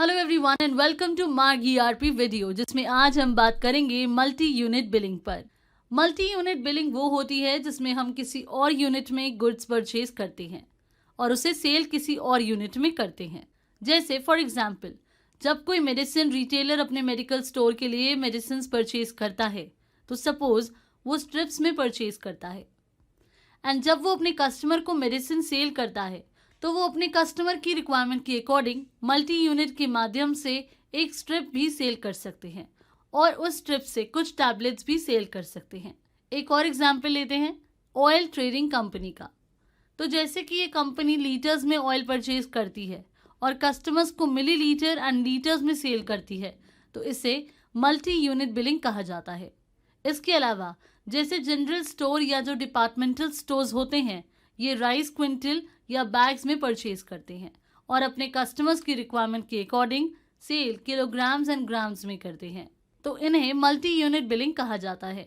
Hello everyone and welcome to Marg ERP video, जिसमें आज हम बात करेंगे मल्टी यूनिट बिलिंग पर। मल्टी यूनिट बिलिंग वो होती है जिसमें हम किसी और यूनिट में गुड्स परचेज करते हैं और उसे सेल किसी और यूनिट में करते हैं। जैसे फॉर एग्जांपल, जब कोई मेडिसिन रिटेलर अपने मेडिकल स्टोर के लिए मेडिसिन परचेज करता है तो सपोज वो स्ट्रिप्स में परचेज करता है, एंड जब वो अपने कस्टमर को मेडिसिन सेल करता है तो वो अपने कस्टमर की रिक्वायरमेंट के अकॉर्डिंग मल्टी यूनिट के माध्यम से एक स्ट्रिप भी सेल कर सकते हैं और उस स्ट्रिप से कुछ टैबलेट्स भी सेल कर सकते हैं। एक और एग्जांपल लेते हैं ऑयल ट्रेडिंग कंपनी का। तो जैसे कि ये कंपनी लीटर्स में ऑयल परचेज करती है और कस्टमर्स को मिली लीटर एंड लीटर्स में सेल करती है, तो इसे मल्टी यूनिट बिलिंग कहा जाता है। इसके अलावा जैसे जनरल स्टोर या जो डिपार्टमेंटल स्टोर्स होते हैं, ये राइस क्विंटल या बैग्स में परचेज करते हैं और अपने कस्टमर्स की रिक्वायरमेंट के according sell kilograms and grams में करते हैं, तो इन्हें मल्टी यूनिट बिलिंग कहा जाता है।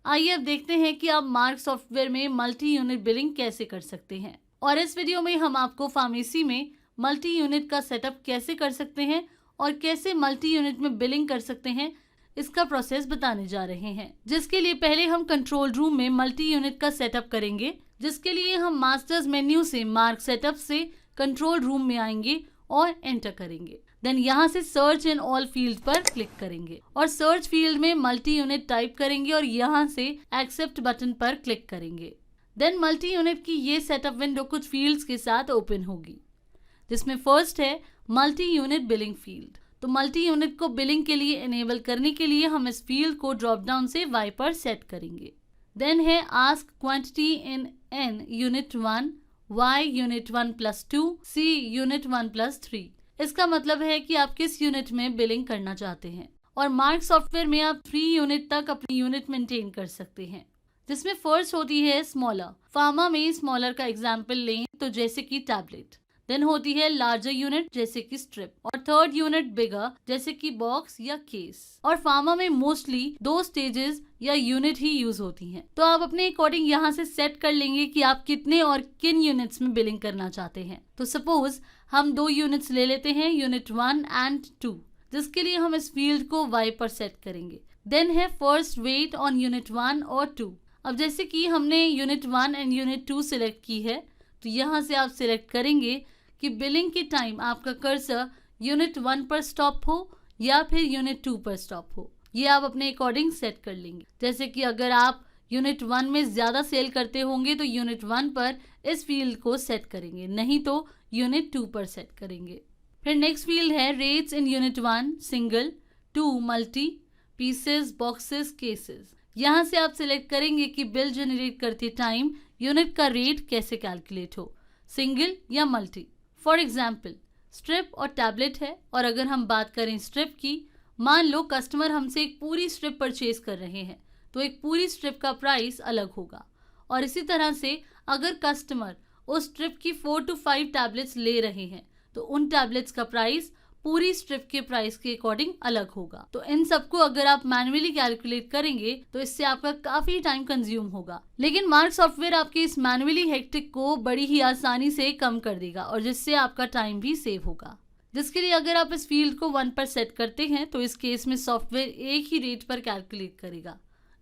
आइए अब देखते हैं कि आप मार्ग सॉफ्टवेयर में मल्टी यूनिट बिलिंग कैसे कर सकते हैं। और इस वीडियो में हम आपको फार्मेसी में मल्टी यूनिट का सेटअप कैसे कर सकते हैं और कैसे मल्टी यूनिट में बिलिंग कर सकते हैं, इसका प्रोसेस बताने जा रहे हैं। जिसके लिए पहले हम कंट्रोल रूम में मल्टी यूनिट का सेटअप करेंगे, जिसके लिए हम मास्टर्स मेन्यू से मार्क सेटअप से कंट्रोल रूम में आएंगे और एंटर करेंगे। देन यहाँ से सर्च इन ऑल फील्ड पर क्लिक करेंगे और सर्च फील्ड में मल्टी यूनिट टाइप करेंगे और यहाँ से एक्सेप्ट बटन पर क्लिक करेंगे। देन मल्टी यूनिट की ये सेटअप विंडो कुछ फील्ड्स के साथ ओपन होगी, जिसमें फर्स्ट है मल्टी यूनिट बिलिंग फील्ड। तो मल्टी यूनिट को बिलिंग के लिए इनेबल करने के लिए हम इस फील्ड को ड्रॉप डाउन से Y पर सेट करेंगे। देन है ask quantity in N unit 1, Y unit 1+2, C unit 1+3। इसका मतलब है कि आप किस यूनिट में बिलिंग करना चाहते हैं। और मार्क सॉफ्टवेयर में आप 3 यूनिट तक अपनी यूनिट मेंटेन कर सकते हैं, जिसमें फर्स्ट होती है स्मॉलर। फार्मा में स्मॉलर का एग्जाम्पल लें तो जैसे कि टैबलेट। देन होती है लार्जर यूनिट जैसे कि स्ट्रिप, और थर्ड यूनिट बिगर जैसे कि बॉक्स या केस। और फार्मा में मोस्टली 2 स्टेजेस या यूनिट ही यूज होती हैं। तो आप अपने अकॉर्डिंग यहाँ से सेट कर लेंगे कि आप कितने और किन यूनिट्स में बिलिंग करना चाहते हैं। तो सपोज हम 2 यूनिट्स ले लेते हैं, यूनिट 1 एंड 2, जिसके लिए हम इस फील्ड को Y पर सेट करेंगे। देन है फर्स्ट वेट ऑन यूनिट 1 और 2। अब जैसे कि हमने यूनिट 1 एंड यूनिट 2 सिलेक्ट की है, तो यहाँ से आप सिलेक्ट करेंगे कि बिलिंग के टाइम आपका कर्सर यूनिट 1 पर स्टॉप हो या फिर यूनिट 2 पर स्टॉप हो। ये आप अपने अकॉर्डिंग सेट कर लेंगे। जैसे कि अगर आप यूनिट 1 में ज़्यादा सेल करते होंगे तो यूनिट 1 पर इस फील्ड को सेट करेंगे, नहीं तो यूनिट 2 पर सेट करेंगे। फिर नेक्स्ट फील्ड है rates in unit 1 single, 2 multi, pieces, boxes, cases. यहाँ से आप सिलेक्ट करेंगे कि बिल जनरेट करते टाइम यूनिट का रेट कैसे कैलकुलेट हो, सिंगल या मल्टी। फॉर एग्जाम्पल स्ट्रिप और टैबलेट है, और अगर हम बात करें स्ट्रिप की, मान लो कस्टमर हमसे एक पूरी स्ट्रिप परचेज कर रहे हैं, तो एक पूरी स्ट्रिप का प्राइस अलग होगा। और इसी तरह से अगर कस्टमर उस स्ट्रिप की 4 to 5 टैबलेट्स ले रहे हैं, तो उन टैबलेट्स का प्राइस पूरी स्ट्रिप के प्राइस के अकॉर्डिंग अलग होगा। तो इन सबको अगर आप मैन्युअली कैलकुलेट करेंगे तो इससे आपका काफी टाइम कंज्यूम होगा, लेकिन मार्क सॉफ्टवेयर आपके इस मैन्युअली हेक्टिक को बड़ी ही आसानी से कम कर देगा और जिससे आपका टाइम भी सेव होगा। जिसके लिए अगर आप इस फील्ड को 1 पर सेट करते हैं तो इस केस में सॉफ्टवेयर एक ही रेट पर कैलकुलेट करेगा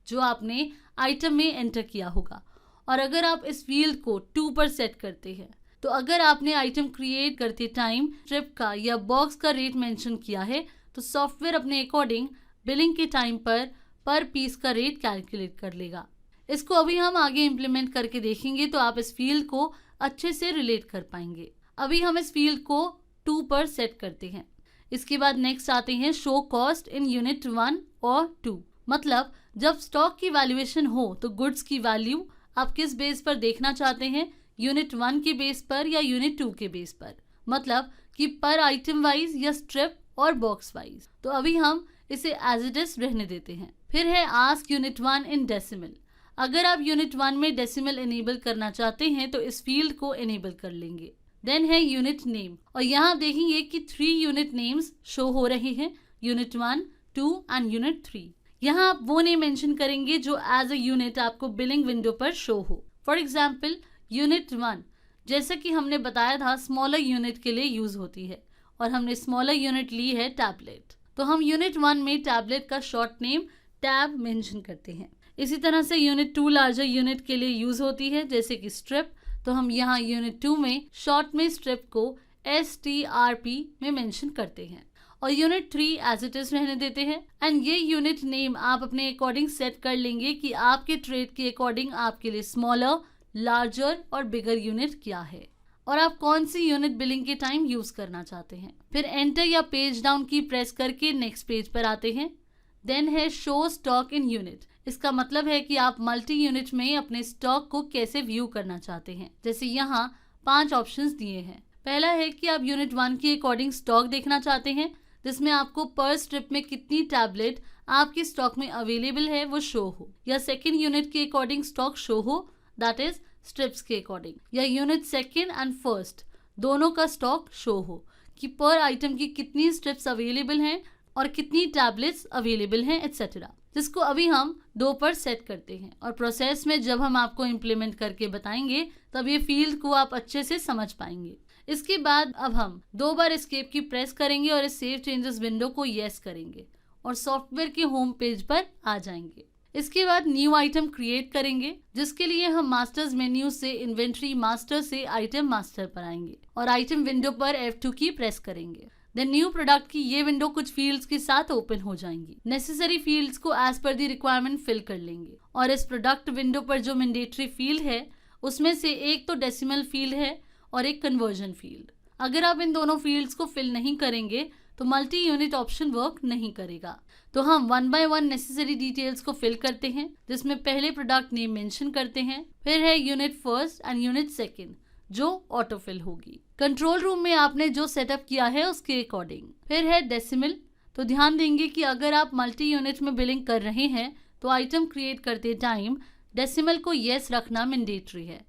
जो आपने आइटम में एंटर किया होगा। और अगर आप इस फील्ड को 2 पर सेट करते हैं तो अगर आपने आइटम क्रिएट करते टाइम स्ट्रिप का या बॉक्स का रेट मेंशन किया है, तो सॉफ्टवेयर अपने अकॉर्डिंग बिलिंग के टाइम पर पीस का रेट कैलकुलेट कर लेगा। इसको अभी हम आगे इम्प्लीमेंट करके देखेंगे तो आप इस फील्ड को अच्छे से रिलेट कर पाएंगे। अभी हम इस फील्ड को 2 पर सेट करते हैं। इसके बाद नेक्स्ट आते हैं शो कॉस्ट इन यूनिट 1 और 2। मतलब जब स्टॉक की वैल्यूएशन हो तो गुड्स की वैल्यू आप किस बेस पर देखना चाहते हैं, यूनिट 1 के बेस पर या यूनिट 2 के बेस पर, मतलब कि पर आइटम वाइज या स्ट्रिप और बॉक्स वाइज। तो अभी हम इसे एज इट इज रहने देते हैं। फिर है आस्क यूनिट 1 इन डेसिमल। अगर आप यूनिट 1 में डेसिमल इनेबल करना चाहते हैं तो इस फील्ड को इनेबल कर लेंगे। देन है यूनिट नेम, और यहाँ आप देखेंगे कि 3 यूनिट नेम्स शो हो रहे हैं, यूनिट 1, 2 एंड यूनिट 3। यहाँ आप वो नेम मेंशन करेंगे जो एज अ यूनिट आपको बिलिंग विंडो पर शो हो। फॉर एग्जाम्पल यूनिट 1 जैसा कि हमने बताया था स्मॉलर यूनिट के लिए यूज होती है और हमने स्मॉलर यूनिट ली है टैबलेट, तो हम यूनिट 1 में टैबलेट का शॉर्ट नेम टैब मेंशन करते हैं। इसी तरह से यूनिट 2 लार्जर यूनिट के लिए यूज होती है, जैसे कि स्ट्रिप, तो हम यहाँ यूनिट 2 में शॉर्ट में स्ट्रिप को STRP में मेंशन करते हैं और यूनिट 3 एज इट इज रहने देते हैं। एंड ये यूनिट नेम आप अपने अकॉर्डिंग सेट कर लेंगे कि आपके ट्रेड के अकॉर्डिंग आपके लिए स्मॉलर, लार्जर और बिगर यूनिट क्या है और आप कौन सी यूनिट बिलिंग के टाइम यूज करना चाहते हैं। फिर एंटर या पेज डाउन की प्रेस करके नेक्स्ट पेज पर आते हैं। देन है शो स्टॉक इन यूनिट। इसका मतलब है कि आप मल्टी यूनिट में अपने स्टॉक को कैसे व्यू करना चाहते हैं। जैसे यहाँ 5 ऑप्शंस दिए हैं। पहला है कि आप यूनिट 1 के अकॉर्डिंग स्टॉक देखना चाहते हैं, जिसमें आपको पर स्ट्रिप में कितनी टैबलेट आपके स्टॉक में अवेलेबल है वो शो हो, या सेकेंड यूनिट के अकॉर्डिंग स्टॉक शो हो, दैट इज स्ट्रिप्स के अकॉर्डिंग, या यूनिट सेकेंड एंड फर्स्ट दोनों का स्टॉक शो हो कि पर आइटम की कितनी स्ट्रिप्स अवेलेबल हैं और कितनी टैबलेट्स अवेलेबल हैं एटसेट्रा, जिसको अभी हम 2 पर सेट करते हैं। और प्रोसेस में जब हम आपको इम्प्लीमेंट करके बताएंगे तब ये फील्ड को आप अच्छे से समझ पाएंगे। इसके बाद अब हम 2 बार एस्केप की प्रेस करेंगे और इस सेव चेंजेस विंडो को येस करेंगे और सॉफ्टवेयर के होम पेज पर आ जाएंगे। इसके बाद न्यू आइटम क्रिएट करेंगे, जिसके लिए हम मास्टर्स मेन्यू से इन्वेंट्री मास्टर से आइटम मास्टर पर आएंगे और आइटम विंडो पर F2 की प्रेस करेंगे। देन न्यू प्रोडक्ट की ये विंडो कुछ फील्ड्स के साथ ओपन हो जाएंगी। नेसेसरी फील्ड्स को as per the requirement fill कर लेंगे और इस प्रोडक्ट विंडो पर जो मैंडेटरी फील्ड है उसमें से एक तो डेसिमल फील्ड है और एक कन्वर्जन फील्ड। अगर आप इन दोनों फील्ड्स को फिल नहीं करेंगे तो मल्टी यूनिट ऑप्शन वर्क नहीं करेगा। तो हम 1 by 1 नेसेसरी डिटेल्स को फिल करते हैं, जिसमें पहले प्रोडक्ट नेम मेंशन करते हैं, फिर है unit first and unit second जो ऑटो फिल होगी कंट्रोल रूम में आपने जो सेटअप किया है उसके अकॉर्डिंग। फिर है डेसिमल, तो ध्यान देंगे कि अगर आप मल्टी यूनिट में बिलिंग कर रहे हैं तो आइटम क्रिएट करते टाइम डेसिमल को येस रखना मैंडेटरी है,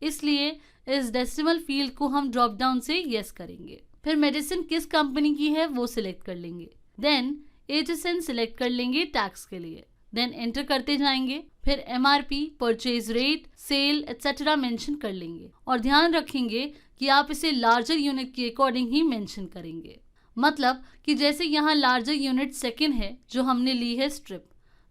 इसलिए इस डेसिमल फील्ड को हम ड्रॉप डाउन से येस करेंगे। फिर मेडिसिन किस कंपनी की है वो सिलेक्ट कर लेंगे। देन HSN सिलेक्ट कर लेंगे टैक्स के लिए। देन एंटर करते जाएंगे। फिर MRP, purchase rate, sale etcetera mention कर लेंगे और ध्यान रखेंगे कि आप इसे लार्जर यूनिट के अकॉर्डिंग ही मेंशन करेंगे। मतलब कि जैसे यहाँ लार्जर यूनिट सेकेंड है जो हमने ली है स्ट्रिप,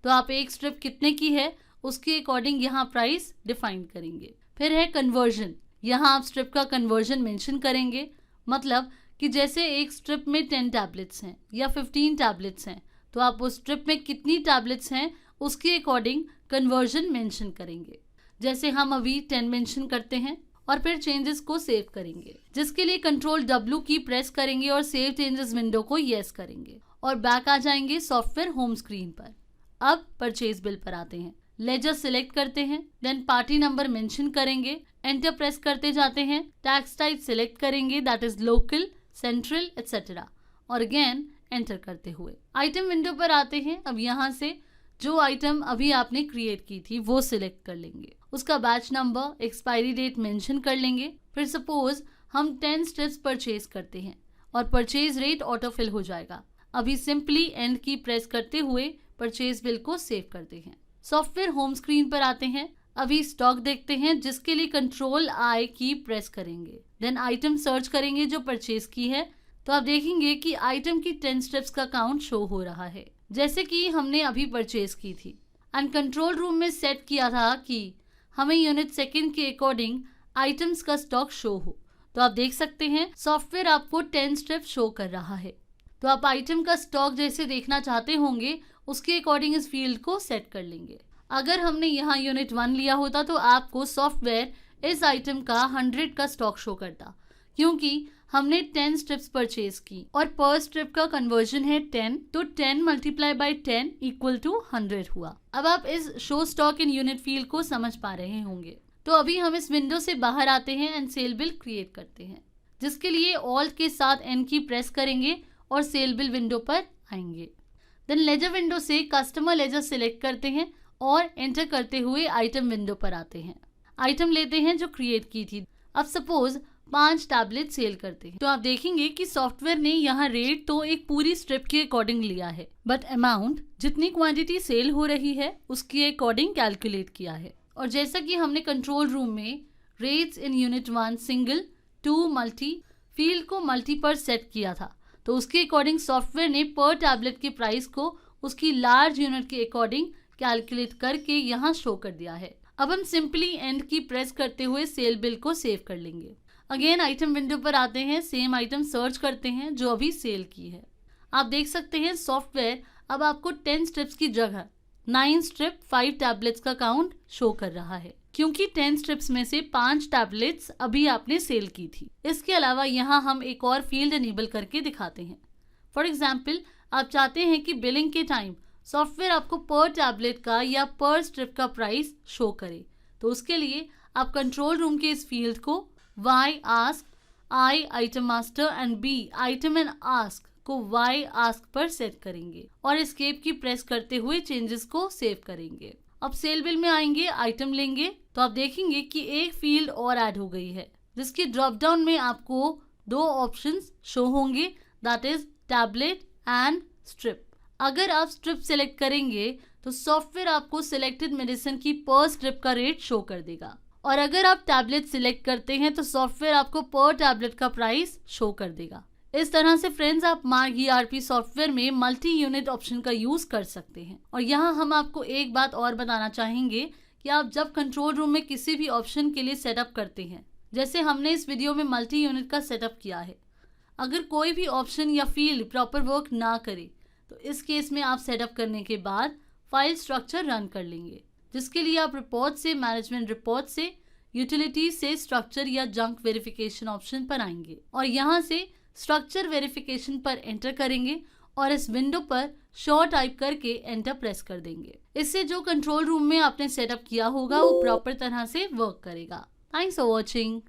तो आप एक स्ट्रिप कितने की है उसके अकॉर्डिंग यहाँ प्राइस डिफाइन करेंगे। फिर है कन्वर्जन, यहाँ आप स्ट्रिप का कन्वर्जन मेंशन करेंगे। मतलब कि जैसे एक स्ट्रिप में 10 टैबलेट्स हैं या 15 टैबलेट्स हैं, तो आप उस स्ट्रिप में कितनी टैबलेट्स हैं उसके अकॉर्डिंग कन्वर्जन मेंशन करेंगे। जैसे हम अभी 10 मेंशन करते हैं और फिर चेंजेस को सेव करेंगे, जिसके लिए कंट्रोल W की प्रेस करेंगे और सेव चेंजेस विंडो को येस करेंगे और बैक आ जाएंगे सॉफ्टवेयर होम स्क्रीन पर। अब परचेज बिल पर आते हैं। लेजर सिलेक्ट करते हैं, देन पार्टी नंबर मेंशन करेंगे, एंटर प्रेस करते जाते हैं, टैक्स टाइप सिलेक्ट करेंगे that is local, central etcetera और अगेन एंटर करते हुए आइटम विंडो पर आते हैं। अब यहाँ से जो आइटम अभी आपने क्रिएट की थी वो सिलेक्ट कर लेंगे, उसका batch number, expiry date mention कर लेंगे। फिर सपोज हम 10 स्ट्रिप्स परचेज करते हैं और परचेज रेट ऑटो फिल हो जाएगा। अभी सिंपली एंड की प्रेस करते हुए परचेज बिल को सेव करते हैं। सॉफ्टवेयर होम स्क्रीन पर आते हैं। अभी स्टॉक देखते हैं, जिसके लिए कंट्रोल I की प्रेस करेंगे। देन आइटम सर्च करेंगे जो परचेज की है, तो आप देखेंगे कि आइटम की 10 स्टेप्स का काउंट शो हो रहा है, जैसे कि हमने अभी परचेज की थी। एंड कंट्रोल रूम में सेट किया था कि हमें यूनिट सेकंड के अकॉर्डिंग आइटम्स का स्टॉक शो हो, तो आप देख सकते हैं सॉफ्टवेयर आपको 10 स्टेप शो कर रहा है। तो आप आइटम का स्टॉक जैसे देखना चाहते होंगे उसके अकॉर्डिंग इस फील्ड को सेट कर लेंगे। अगर हमने यहाँ यूनिट 1 लिया होता तो आपको सॉफ्टवेयर इस आइटम का 100 का स्टॉक शो करता, क्योंकि हमने 10 स्ट्रिप्स परचेज की और पर स्ट्रिप का कन्वर्जन है 10, तो 10 मल्टीप्लाई बाय 10 इक्वल टू 100 हुआ। अब आप इस show stock in unit field को समझ पा रहे होंगे। तो अभी हम इस विंडो से बाहर आते हैं एंड सेल बिल क्रिएट करते हैं, जिसके लिए ऑल्ट के साथ N की प्रेस करेंगे और सेल बिल विंडो पर आएंगे। देन लेजर विंडो से कस्टमर लेजर सिलेक्ट करते हैं और एंटर करते हुए आइटम विंडो पर आते हैं। आइटम लेते हैं जो क्रिएट की थी। अब सपोज 5 टैबलेट सेल करते हैं, तो आप देखेंगे कि सॉफ्टवेयर ने यहाँ रेट तो एक पूरी स्ट्रिप के अकॉर्डिंग लिया है, बट अमाउंट जितनी क्वांटिटी सेल हो रही है उसके अकॉर्डिंग कैलकुलेट किया है। और जैसा कि हमने कंट्रोल रूम में rates in unit 1 single, 2 multi, field को मल्टी पर सेट किया था, तो उसके अकॉर्डिंग सॉफ्टवेयर ने पर टैबलेट के प्राइस को उसकी लार्ज यूनिट के अकॉर्डिंग कैलकुलेट करके यहाँ शो कर दिया है। अब हम सिंपली एंड की प्रेस करते हुए सेल बिल को सेव कर लेंगे। अगेन आइटम विंडो पर आते हैं, सेम आइटम सर्च करते हैं जो अभी सेल की है। आप देख सकते हैं सॉफ्टवेयर अब आपको 10 स्ट्रिप्स की जगह 9 स्ट्रिप 5 टैबलेट्स का काउंट शो कर रहा है, क्योंकि 10 स्ट्रिप्स में से 5 टैबलेट्स अभी आपने सेल की थी। इसके अलावा यहाँ हम एक और फील्ड एनेबल करके दिखाते हैं। फॉर एग्जाम्पल, आप चाहते हैं कि बिलिंग के टाइम सॉफ्टवेयर आपको पर टैबलेट का या पर स्ट्रिप का प्राइस शो करे, तो उसके लिए आप कंट्रोल रूम के इस फील्ड को Y ask, I item master and B item and ask को Y आस्क पर सेट करेंगे और एस्केप की प्रेस करते हुए चेंजेस को सेव करेंगे। अब सेल बिल में आएंगे, आइटम लेंगे, तो आप देखेंगे कि एक फील्ड और ऐड हो गई है, जिसकी ड्रॉप डाउन में आपको 2 ऑप्शंस शो होंगे, that is tablet and strip. अगर आप स्ट्रिप सेलेक्ट करेंगे तो सॉफ्टवेयर आपको सिलेक्टेड मेडिसिन की पर स्ट्रिप का रेट शो कर देगा, और अगर आप टैबलेट सिलेक्ट करते हैं तो सॉफ्टवेयर आपको पर टैबलेट का प्राइस शो कर देगा। इस तरह से फ्रेंड्स आप मार्ग ईआरपी सॉफ्टवेयर में मल्टी यूनिट ऑप्शन का यूज कर सकते हैं। और यहाँ हम आपको एक बात और बताना चाहेंगे कि आप जब कंट्रोल रूम में किसी भी ऑप्शन के लिए सेटअप करते हैं, जैसे हमने इस वीडियो में मल्टी यूनिट का सेटअप किया है, अगर कोई भी ऑप्शन या फील्ड प्रॉपर वर्क ना करे तो इस केस में आप सेटअप करने के बाद फाइल स्ट्रक्चर रन कर लेंगे, जिसके लिए आप रिपोर्ट से, मैनेजमेंट रिपोर्ट से, यूटिलिटीज से स्ट्रक्चर या जंक वेरिफिकेशन ऑप्शन पर आएंगे और यहाँ से स्ट्रक्चर वेरिफिकेशन पर एंटर करेंगे और इस विंडो पर शो टाइप करके एंटर प्रेस कर देंगे। इससे जो कंट्रोल रूम में आपने सेटअप किया होगा वो प्रॉपर तरह से वर्क करेगा। Thanks for watching.